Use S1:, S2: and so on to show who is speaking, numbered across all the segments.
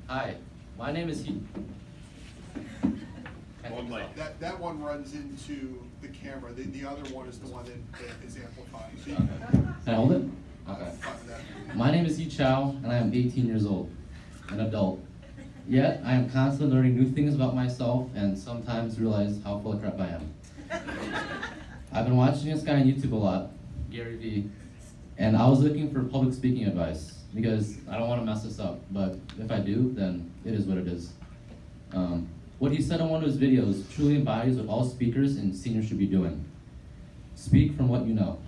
S1: Hi, my name is Heath.
S2: That one runs into the camera. The other one is the one that is amplifying. So
S1: Can I hold it? Okay. My name is Chau, and I am 18 years old, an adult. Yet, I am constantly learning new things about myself and sometimes realize how full of crap I am. I've been watching this guy on YouTube a lot, Gary Vee, and I was looking for public speaking advice because I don't want to mess this up, but if I do, then it is what it is. What he said in one of his videos truly embodies what all speakers and seniors should be doing. Speak from what you know.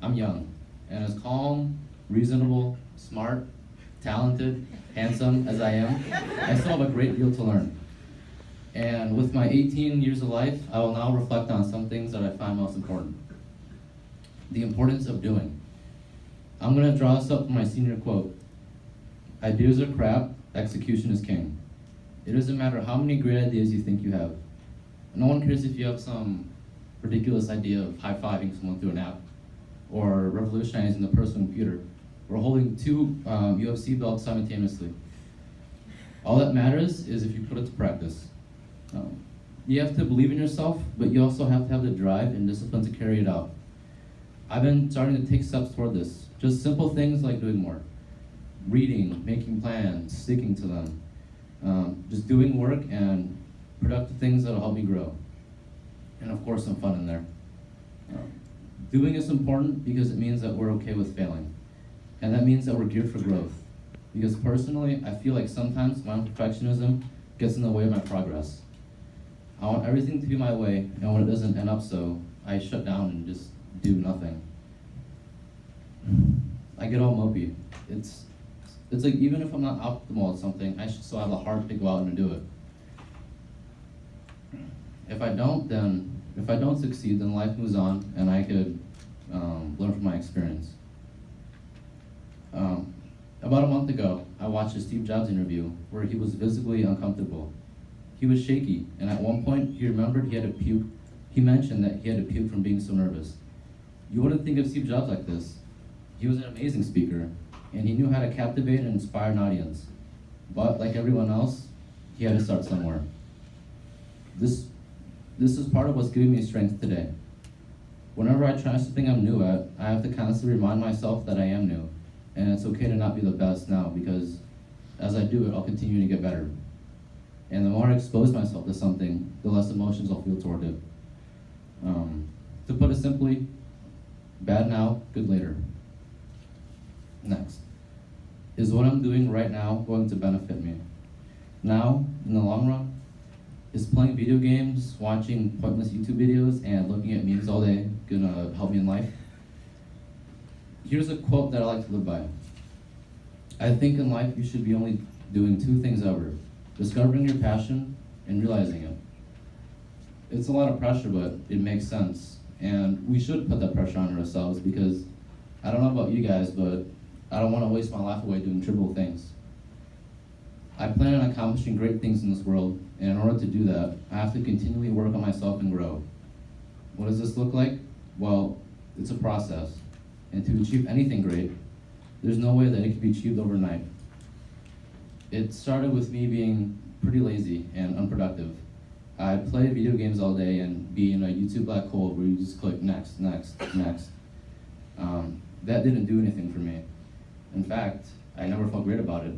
S1: I'm young, and as calm, reasonable, smart, talented, handsome as I am, I still have a great deal to learn. And with my 18 years of life, I will now reflect on some things that I find most important. The importance of doing. I'm gonna draw this up from my senior quote. Ideas are crap, execution is king. It doesn't matter how many great ideas you think you have. No one cares if you have some ridiculous idea of high-fiving someone through an app, or revolutionizing the personal computer, or holding two UFC belts simultaneously. All that matters is if you put it to practice. You have to believe in yourself, but you also have to have the drive and discipline to carry it out. I've been starting to take steps toward this. Just simple things like doing more. Reading, making plans, sticking to them. Just doing work and productive things that'll help me grow. And of course some fun in there. Doing is important because it means that we're okay with failing. And that means that we're geared for growth. Because personally, I feel like sometimes my own perfectionism gets in the way of my progress. I want everything to be my way, and when it doesn't end up so, I shut down and just do nothing. I get all mopey. It's like even if I'm not optimal at something, I should still have the heart to go out and do it. If I don't succeed, then life moves on, and I could learn from my experience. About a month ago, I watched a Steve Jobs interview where he was visibly uncomfortable. He was shaky, and at one point he remembered he had to puke. He mentioned that he had to puke from being so nervous. You wouldn't think of Steve Jobs like this. He was an amazing speaker, and he knew how to captivate and inspire an audience. But like everyone else, he had to start somewhere. This is part of what's giving me strength today. Whenever I try something I'm new at, I have to constantly remind myself that I am new, and it's okay to not be the best now because as I do it, I'll continue to get better. And the more I expose myself to something, the less emotions I'll feel toward it. To put it simply, bad now, good later. Next. Is what I'm doing right now going to benefit me? Now, in the long run, is playing video games, watching pointless YouTube videos, and looking at memes all day gonna help me in life? Here's a quote that I like to live by. I think in life you should be only doing two things ever: discovering your passion and realizing it. It's a lot of pressure, but it makes sense. And we should put that pressure on ourselves because I don't know about you guys, but I don't want to waste my life away doing trivial things. I plan on accomplishing great things in this world, and in order to do that, I have to continually work on myself and grow. What does this look like? Well, it's a process. And to achieve anything great, there's no way that it can be achieved overnight. It started with me being pretty lazy and unproductive. I played video games all day and be in a YouTube black hole where you just click next, next, next. That didn't do anything for me. In fact, I never felt great about it.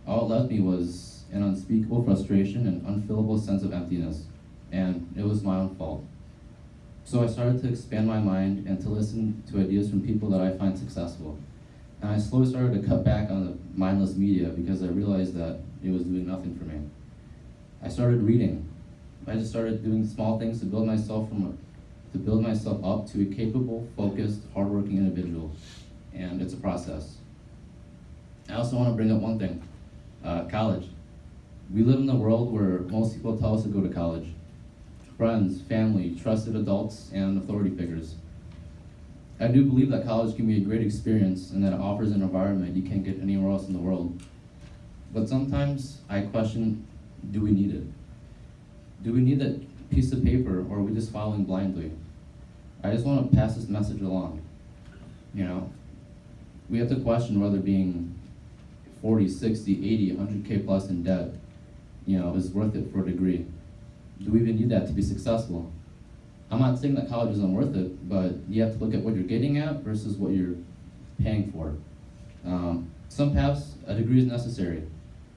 S1: All it left me was an unspeakable frustration and unfillable sense of emptiness, and it was my own fault. So I started to expand my mind and to listen to ideas from people that I find successful. And I slowly started to cut back on the mindless media because I realized that it was doing nothing for me. I started reading. I just started doing small things to build myself up to a capable, focused, hardworking individual. And it's a process. I also want to bring up one thing, college. We live in a world where most people tell us to go to college. Friends, family, trusted adults, and authority figures. I do believe that college can be a great experience and that it offers an environment you can't get anywhere else in the world. But sometimes I question, do we need it? Do we need that piece of paper, or are we just following blindly? I just want to pass this message along. We have to question whether being 40, 60, 80, 100K plus in debt, is worth it for a degree? Do we even need that to be successful? I'm not saying that college isn't worth it, but you have to look at what you're getting at versus what you're paying for. Some paths, a degree is necessary,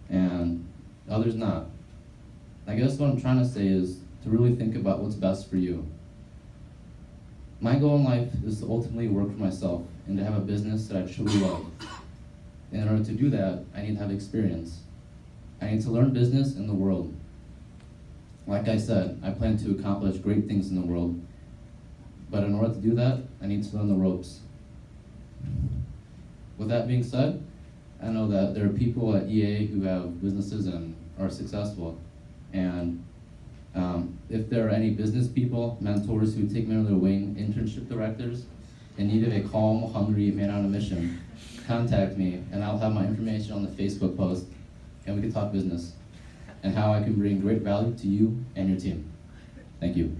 S1: and others not. I guess what I'm trying to say is to really think about what's best for you. My goal in life is to ultimately work for myself and to have a business that I truly love. And in order to do that, I need to have experience. I need to learn business in the world. Like I said, I plan to accomplish great things in the world. But in order to do that, I need to learn the ropes. With that being said, I know that there are people at EA who have businesses and are successful. And if there are any business people, mentors who take me under their wing, internship directors, in need of a calm, hungry man on a mission, contact me and I'll have my information on the Facebook post and we can talk business and how I can bring great value to you and your team. Thank you.